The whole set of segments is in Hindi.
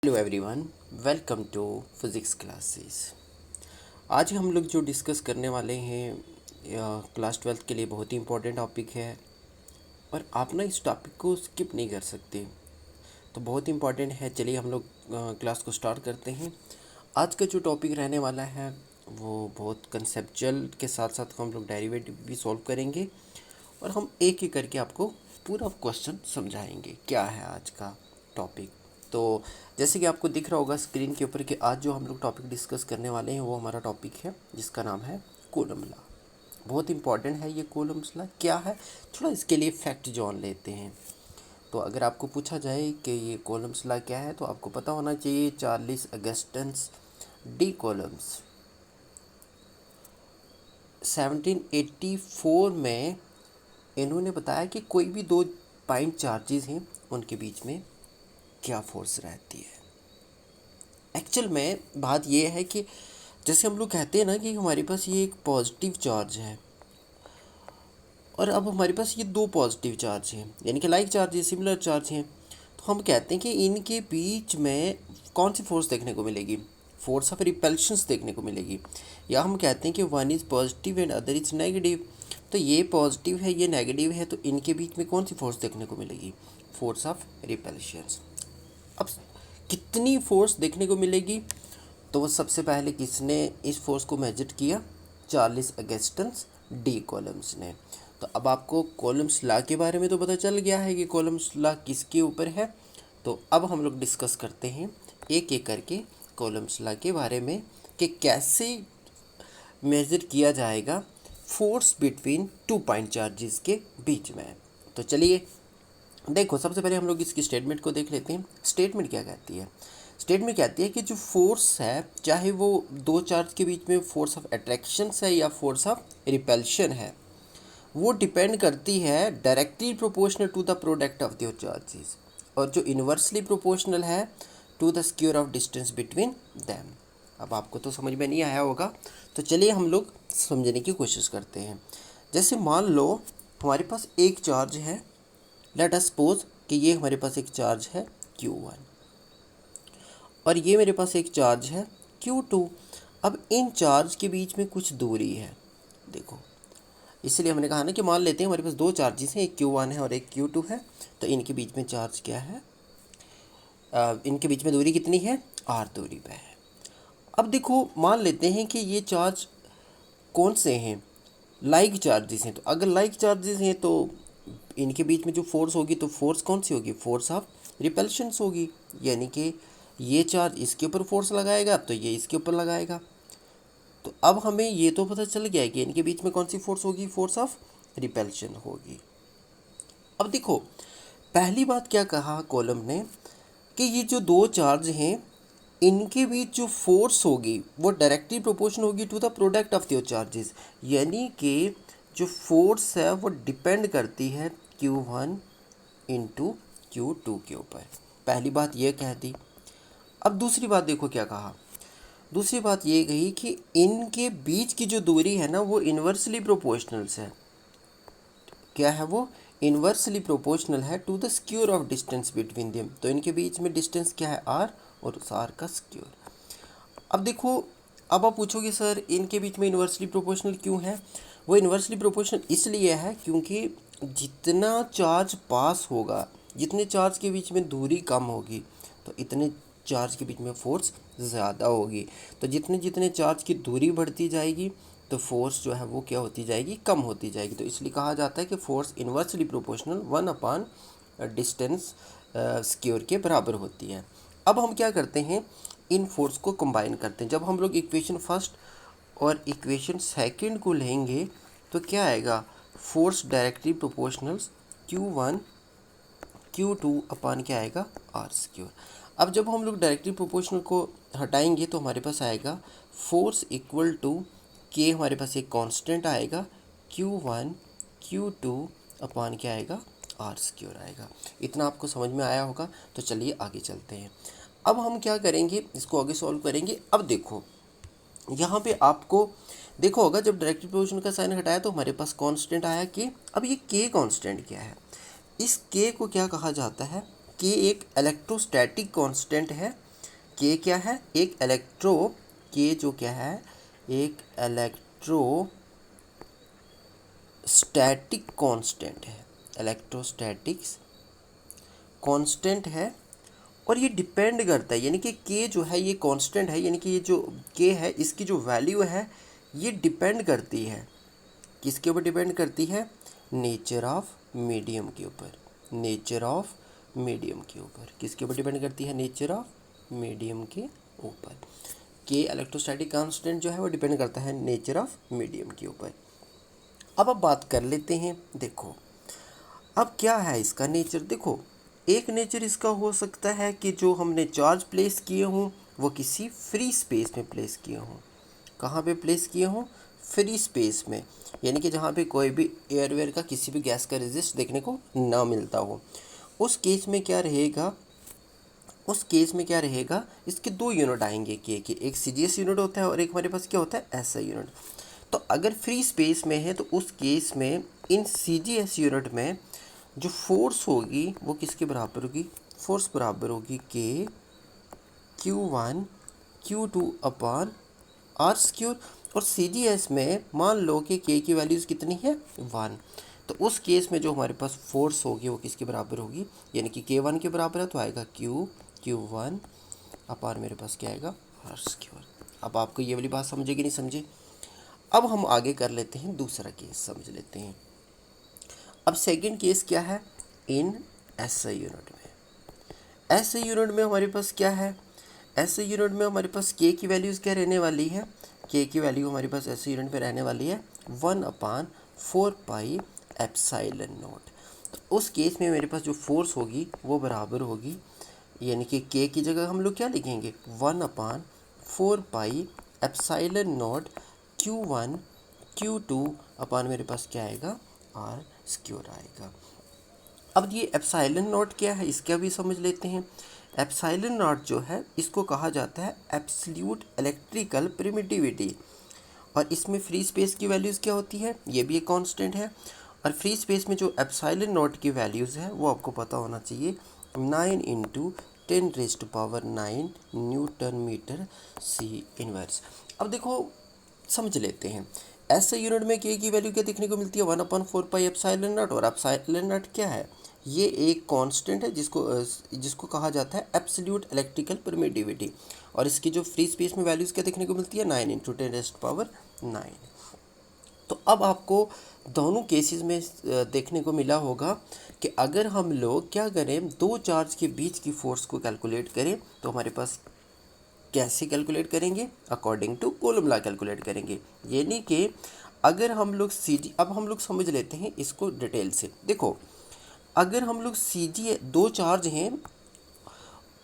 Hello everyone, welcome to physics classes. आज हम लोग जो डिस्कस करने वाले हैं क्लास 12th के लिए बहुत ही इम्पोर्टेंट टॉपिक है और आप ना इस टॉपिक को स्किप नहीं कर सकते। तो बहुत इम्पोर्टेंट है। चलिए हम लोग क्लास को स्टार्ट करते हैं। आज का जो टॉपिक रहने वाला है वो बहुत कंसेप्चुअल के साथ साथ हम लोग डेरिवेटिव भी सॉल्व करेंगे और हम एक एक करके आपको पूरा क्वेश्चन समझाएंगे क्या है आज का टॉपिक। तो जैसे कि आपको दिख रहा होगा स्क्रीन के ऊपर कि आज जो हम लोग टॉपिक डिस्कस करने वाले हैं वो हमारा टॉपिक है जिसका नाम है कूलम लॉ। बहुत इंपॉर्टेंट है ये कूलम्स लॉ क्या है, थोड़ा इसके लिए फैक्ट जान लेते हैं। तो अगर आपको पूछा जाए कि ये कूलम्स लॉ क्या है तो आपको पता होना चाहिए चार्ल्स अगस्टस डी कूलम्स 1784 में इन्होंने बताया कि कोई भी दो पॉइंट चार्जेस हैं उनके बीच में क्या फोर्स रहती है। एक्चुअल में बात यह है कि जैसे हम लोग कहते हैं ना कि हमारे पास ये एक पॉजिटिव चार्ज है और अब हमारे पास ये दो पॉजिटिव चार्ज हैं यानी कि लाइक चार्ज है, सिमिलर चार्ज हैं। तो हम कहते हैं कि इनके बीच में कौन सी फोर्स देखने को मिलेगी, फोर्स ऑफ रिपल्शंस देखने को मिलेगी। या हम कहते हैं कि one is positive and other is negative. तो ये पॉजिटिव है ये नेगेटिव है तो इनके बीच में कौन सी फोर्स देखने को मिलेगी, फोर्स ऑफ रिपल्शंस। अब कितनी फोर्स देखने को मिलेगी, तो वो सबसे पहले किसने इस फोर्स को मेजर किया, चार्ल्स अगस्टस डी कॉलम्स ने। तो अब आपको कॉलम्स लॉ के बारे में तो पता चल गया है कि कॉलम्स लॉ किसके ऊपर है। तो अब हम लोग डिस्कस करते हैं एक एक करके कॉलम्स लॉ के बारे में कि कैसे मेजर किया जाएगा force between two point charges के बीच में। तो चलिए देखो, सबसे पहले हम लोग इसकी स्टेटमेंट को देख लेते हैं। स्टेटमेंट क्या कहती है, स्टेटमेंट कहती है कि जो फोर्स है चाहे वो दो चार्ज के बीच में फोर्स ऑफ अट्रैक्शन है या फोर्स ऑफ रिपल्शन है, वो डिपेंड करती है directly proportional to the product of the charges और जो इन्वर्सली प्रोपोर्शनल है to the square of distance between them. अब आपको तो समझ में नहीं आया होगा, तो चलिए हम लोग समझने की कोशिश करते हैं। जैसे मान लो हमारे पास एक चार्ज है, लेट अस सपोज कि ये हमारे पास एक चार्ज है Q1 और ये मेरे पास एक चार्ज है Q2। अब इन चार्ज के बीच में कुछ दूरी है, देखो इसलिए हमने कहा ना कि मान लेते हैं हमारे पास दो चार्जेस हैं, एक Q1 है और एक Q2 है। तो इनके बीच में चार्ज क्या है, इनके बीच में दूरी कितनी है, R दूरी पे है। अब देखो मान लेते हैं कि ये चार्ज कौन से हैं, लाइक चार्जेस हैं। तो अगर लाइक चार्जेस हैं तो इनके बीच में जो फोर्स होगी तो फोर्स कौन सी होगी, फोर्स ऑफ रिपल्शंस होगी। यानी कि ये चार्ज इसके ऊपर फोर्स लगाएगा तो ये इसके ऊपर लगाएगा। तो अब हमें ये तो पता चल गया है कि इनके बीच में कौन सी फोर्स होगी, फोर्स ऑफ रिपल्शन होगी। अब देखो पहली बात क्या कहा कॉलम ने कि ये जो दो चार्ज हैं इनके बीच जो फोर्स होगी वो डायरेक्टली प्रोपोर्शन होगी to the product of your charges. यानी कि जो फोर्स है वो डिपेंड करती है Q1 इंटू Q2 के ऊपर। पहली बात ये कह दी। अब दूसरी बात देखो क्या कहा, दूसरी बात ये कही कि इनके बीच की जो दूरी है ना वो इन्वर्सली प्रोपोर्शनल है। क्या है वो, इन्वर्सली प्रोपोर्शनल है to the square of distance between them. तो इनके बीच में डिस्टेंस क्या है, R, और उस R का स्क्वायर। अब देखो, अब आप पूछोगे सर इनके बीच में इन्वर्सली प्रोपोर्शनल क्यों है। वो इन्वर्सली प्रोपोर्शनल इसलिए है क्योंकि जितना चार्ज पास होगा, जितने चार्ज के बीच में दूरी कम होगी तो इतने चार्ज के बीच में फोर्स ज़्यादा होगी। तो जितने जितने चार्ज की दूरी बढ़ती जाएगी तो फोर्स जो है वो क्या होती जाएगी, कम होती जाएगी। तो इसलिए कहा जाता है कि force inversely proportional 1 upon distance square के बराबर होती है। अब हम क्या करते हैं, इन फोर्स को कंबाइन करते हैं। जब हम लोग इक्वेशन फर्स्ट और इक्वेशन सेकंड को लेंगे तो क्या आएगा, force directly proportional Q1 Q2 upon क्या आएगा, R स्क्वायर। अब जब हम लोग डायरेक्टली प्रोपोर्शनल को हटाएंगे तो हमारे पास आएगा फोर्स इक्वल टू के, हमारे पास एक कांस्टेंट आएगा Q1 Q2 अपॉन क्या आएगा, R स्क्वायर आएगा। इतना आपको समझ में आया होगा। तो चलिए आगे चलते हैं। अब हम क्या करेंगे, इसको आगे सॉल्व करेंगे। अब देखो यहाँ पे आपको देखो होगा जब डायरेक्टली प्रोपोर्शनल का साइन हटाया तो हमारे पास कांस्टेंट आया के। अब ये के कांस्टेंट क्या है, इस के को क्या कहा जाता है, के एक इलेक्ट्रोस्टैटिक कांस्टेंट है के क्या है, एक इलेक्ट्रो, के जो क्या है, एक इलेक्ट्रोस्टैटिक कांस्टेंट है, इलेक्ट्रोस्टैटिक्स कांस्टेंट है। और ये डिपेंड करता है, यानी कि के जो है ये कांस्टेंट है, यानी कि ये जो के है इसकी जो वैल्यू है ये डिपेंड करती है, किसके ऊपर डिपेंड करती है, नेचर ऑफ मीडियम के ऊपर, नेचर ऑफ मीडियम के ऊपर, किसके ऊपर डिपेंड करती है, नेचर ऑफ मीडियम के ऊपर। के इलेक्ट्रोस्टैटिक कांस्टेंट जो है वो डिपेंड करता है नेचर ऑफ मीडियम के ऊपर। अब बात कर लेते हैं, देखो अब क्या है इसका नेचर। देखो एक नेचर इसका हो सकता है कि जो हमने चार्ज प्लेस किए हों वो किसी फ्री स्पेस में प्लेस किए हों, कहाँ पे प्लेस किए हों, फ्री स्पेस में, यानी कि जहाँ पे कोई भी एयरवेयर का किसी भी गैस का रेजिस्ट देखने को ना मिलता हो। उस केस में क्या रहेगा, उस केस में क्या रहेगा, इसके दो यूनिट आएंगे के, एक सीजीएस यूनिट होता है और एक हमारे पास क्या होता है, एसआई यूनिट। तो अगर फ्री स्पेस में है तो उस केस में इन सीजीएस यूनिट में जो फोर्स होगी वो किसके बराबर होगी, फोर्स बराबर होगी के Q1 Q2 upon R square. और CGS में मान लो कि के की वैल्यूज़ कितनी है, 1। तो उस केस में जो हमारे पास फोर्स होगी वो किसके बराबर होगी, यानी कि K1 के बराबर है तो आएगा Q1 अपॉन मेरे पास क्या आएगा, आर स्क्यूर। अब आपको ये वाली बात समझे कि नहीं समझे। अब हम आगे कर लेते हैं, दूसरा केस समझ लेते हैं। अब सेकंड केस क्या है, इन एसआई यूनिट में, एसआई यूनिट में हमारे पास क्या है, एसआई यूनिट में हमारे पास के की वैल्यूज़ क्या रहने वाली है, के की वैल्यू हमारे पास एसआई यूनिट में रहने वाली है 1/4 पाई एप्सिलॉन नॉट। तो उस केस में मेरे पास जो फोर्स होगी वो बराबर होगी, यानी कि के की जगह हम लोग क्या लिखेंगे, 1/4 pi epsilon naught Q1 Q2 upon मेरे पास क्या आएगा, आर स्क्वायर आएगा। अब ये एप्सिलॉन नॉट क्या है इसका भी समझ लेते हैं। एप्सिलॉन नॉट जो है इसको कहा जाता है एब्सोल्यूट इलेक्ट्रिकल परमिटिविटी, और इसमें फ्री स्पेस की वैल्यूज़ क्या होती है, ये भी एक कांस्टेंट है। और फ्री स्पेस में जो एप्सिलॉन नॉट की वैल्यूज़ है वो आपको पता होना चाहिए, 9 × 10⁻⁹ न्यूटन मीटर सी इनवर्स। अब देखो समझ लेते हैं, ऐसे यूनिट में के की वैल्यू क्या देखने को मिलती है, 1/4 पाई एप्सिलॉन नॉट। और एप्सिलॉन नॉट क्या है, ये एक कांस्टेंट है जिसको कहा जाता है एब्सोल्यूट इलेक्ट्रिकल परमिटिविटी। और इसकी जो फ्री स्पेस में वैल्यूज़ क्या देखने को मिलती है, 9 × 10⁻⁹। तो अब आपको दोनों केसेस में देखने को मिला होगा कि अगर हम लोग क्या करें, दो चार्ज के बीच की फोर्स को कैलकुलेट करें तो हमारे पास कैसे कैलकुलेट करेंगे, according to coulomb law calculate करेंगे। यानी कि अगर हम लोग अब हम लोग समझ लेते हैं इसको डिटेल से। देखो अगर हम लोग दो चार्ज हैं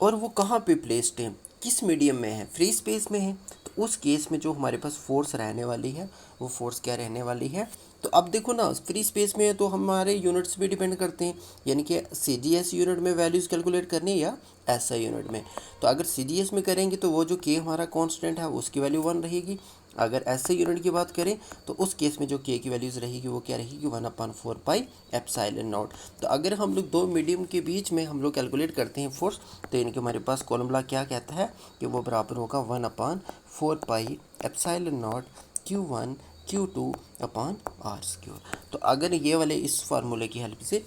और वो कहाँ पे प्लेस्ड हैं, किस मीडियम में है, फ्री स्पेस में है, तो उस केस में जो हमारे पास फोर्स रहने वाली है वो फोर्स क्या रहने वाली है। तो अब देखो ना, फ्री स्पेस में है तो हमारे यूनिट्स भी डिपेंड करते हैं, यानी कि CGS यूनिट में वैल्यूज़ कैलकुलेट करनी है या SI यूनिट में। तो अगर CGS में करेंगे तो वो जो के हमारा कांस्टेंट है उसकी वैल्यू 1 रहेगी। अगर SI यूनिट की बात करें तो उस केस में जो के की वैल्यूज़ रहेगी वो क्या रहेगी, 1/4 पाई एप्सिलॉन नॉट। तो अगर हम लोग दो मीडियम के बीच में हम लोग कैलकुलेट करते हैं फोर्स, तो इनके हमारे पास कॉलम लॉ क्या कहता है कि वो बराबर होगा 1/4 pi epsilon naught Q1 Q2 upon R square. तो अगर ये वाले इस फार्मूले की हेल्प से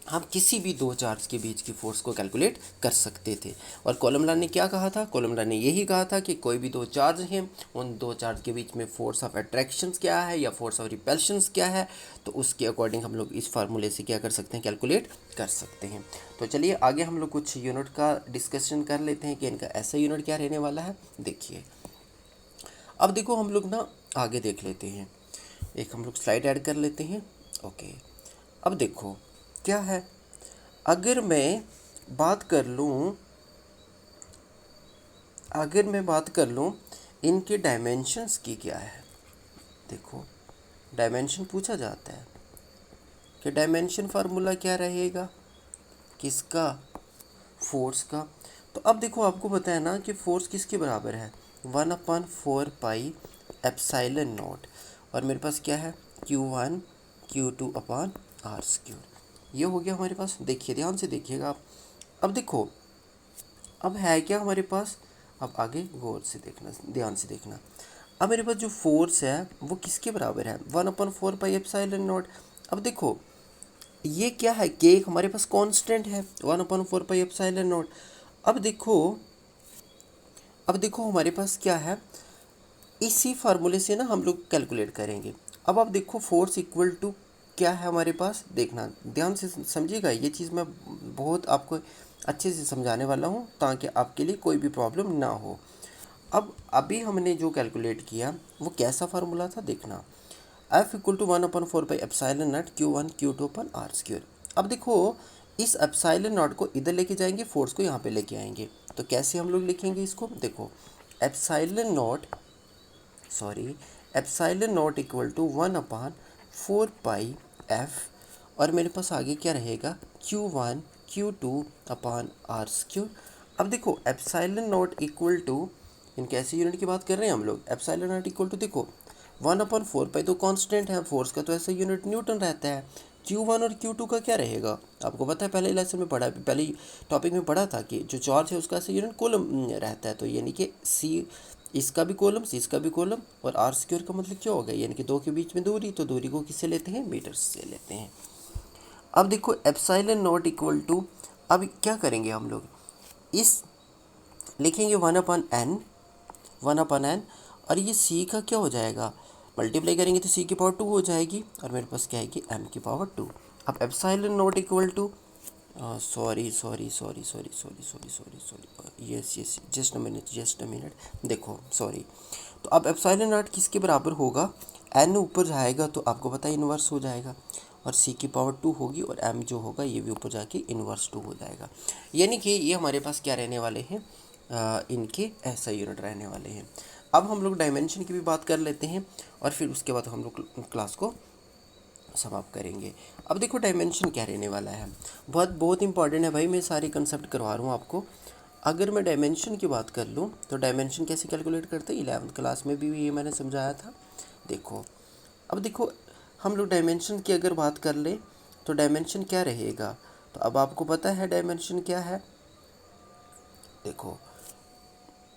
हम किसी भी दो चार्ज के बीच की फोर्स को कैलकुलेट कर सकते थे। और कॉलम लॉ ने क्या कहा था, कॉलम लॉ ने यही कहा था कि कोई भी दो चार्ज हैं, उन दो चार्ज के बीच में फोर्स ऑफ अट्रैक्शन क्या है या फोर्स ऑफ रिपल्शन क्या है, तो उसके अकॉर्डिंग हम लोग इस फार्मूले से क्या कर सकते हैं, कैलकुलेट कर सकते हैं। तो चलिए आगे हम लोग कुछ यूनिट का डिस्कशन कर लेते हैं कि इनका ऐसा यूनिट क्या रहने वाला है। देखिए अब देखो हम लोग ना आगे देख लेते हैं, एक हम लोग स्लाइड ऐड कर लेते हैं। ओके अब देखो क्या है, अगर मैं बात कर लूँ इनके डायमेंशंस की क्या है। देखो डायमेंशन पूछा जाता है कि डायमेंशन फार्मूला क्या रहेगा, किसका, फोर्स का। तो अब देखो आपको पता है ना कि फोर्स किसके बराबर है, 1/4 पाई एप्सिलॉन नॉट। और मेरे पास क्या है, Q1 Q2 upon R square. ये हो गया हमारे पास। देखिए ध्यान से देखिएगा आप। अब देखो अब है क्या हमारे पास, अब आगे गौर से देखना, ध्यान से देखना। अब मेरे पास जो फोर्स है वो किसके बराबर है, 1/4 पाई एप्सिलॉन नॉट। अब देखो ये क्या है, के एक हमारे पास कांस्टेंट है, 1/4 पाई एप्सिलॉन नॉट। अब देखो अब देखो हमारे पास क्या है, इसी फार्मूले से ना हम लोग कैलकुलेट करेंगे। अब आप देखो फोर्स इक्वल टू क्या है हमारे पास, देखना ध्यान से समझिएगा, ये चीज़ मैं बहुत आपको अच्छे से समझाने वाला हूँ ताकि आपके लिए कोई भी प्रॉब्लम ना हो। अब अभी हमने जो कैलकुलेट किया वो कैसा फार्मूला था, देखना F = 1/4 pi epsilon naught Q1 Q2/R²। अब देखो इस एप्सिलॉन नॉट को इधर लेके जाएंगे, फोर्स को यहाँ पे लेके आएंगे, तो कैसे हम लोग लिखेंगे इसको, देखो epsilon naught epsilon naught equal to 1/4 pi F, और मेरे पास आगे क्या रहेगा, Q1 Q2/R²। अब देखो एप्सिलॉन नॉट इक्वल टू, इन कैसे यूनिट की बात कर रहे हैं हम लोग, एप्सिलॉन नॉट इक्वल टू देखो 1/4 पाई तो कांस्टेंट है, फोर्स का तो ऐसा यूनिट न्यूटन रहता है। Q1 और Q2 का क्या रहेगा, आपको पता है, पहले लेसन में पढ़ा, पहले टॉपिक में पढ़ा था कि जो चार्ज है उसका ऐसा यूनिट कूलम रहता है, तो यानी कि सी इसका भी कॉलम, सी इसका भी कॉलम, और R² का मतलब क्या होगा, यानी कि दो के बीच में दूरी, तो दूरी को किससे लेते हैं, मीटर से लेते हैं। अब देखो एप्सिलॉन नॉट इक्वल टू, अब क्या करेंगे हम लोग, इस लिखेंगे 1/n, और ये सी का क्या हो जाएगा, मल्टीप्लाई करेंगे तो सी की पावर 2 हो जाएगी, और मेरे पास क्या है कि m की पावर 2। अब epsilon naught equal to, sorry, yes, just a minute, देखो सॉरी। तो अब एप्सिलॉन नॉट किसके बराबर होगा, n ऊपर जाएगा तो आपको पता है इन्वर्स हो जाएगा, और c की पावर 2 होगी, और m जो होगा ये भी ऊपर जाके इन्वर्स 2 हो जाएगा। यानी कि ये हमारे पास क्या रहने वाले हैं, इनके ऐसा यूनिट रहने वाले हैं। अब हम लोग डायमेंशन की भी बात कर लेते हैं, और फिर उसके बाद हम लोग क्लास को समाप्त करेंगे। अब देखो डायमेंशन क्या रहने वाला है, बहुत बहुत इंपॉर्टेंट है भाई, मैं सारे कंसेप्ट करवा रहा हूँ आपको। अगर मैं डायमेंशन की बात कर लूँ तो डायमेंशन कैसे कैलकुलेट करते हैं, 11th क्लास में भी ये मैंने समझाया था। देखो अब देखो हम लोग डायमेंशन की अगर बात कर ले तो डायमेंशन क्या रहेगा, तो अब आपको पता है डायमेंशन क्या है। देखो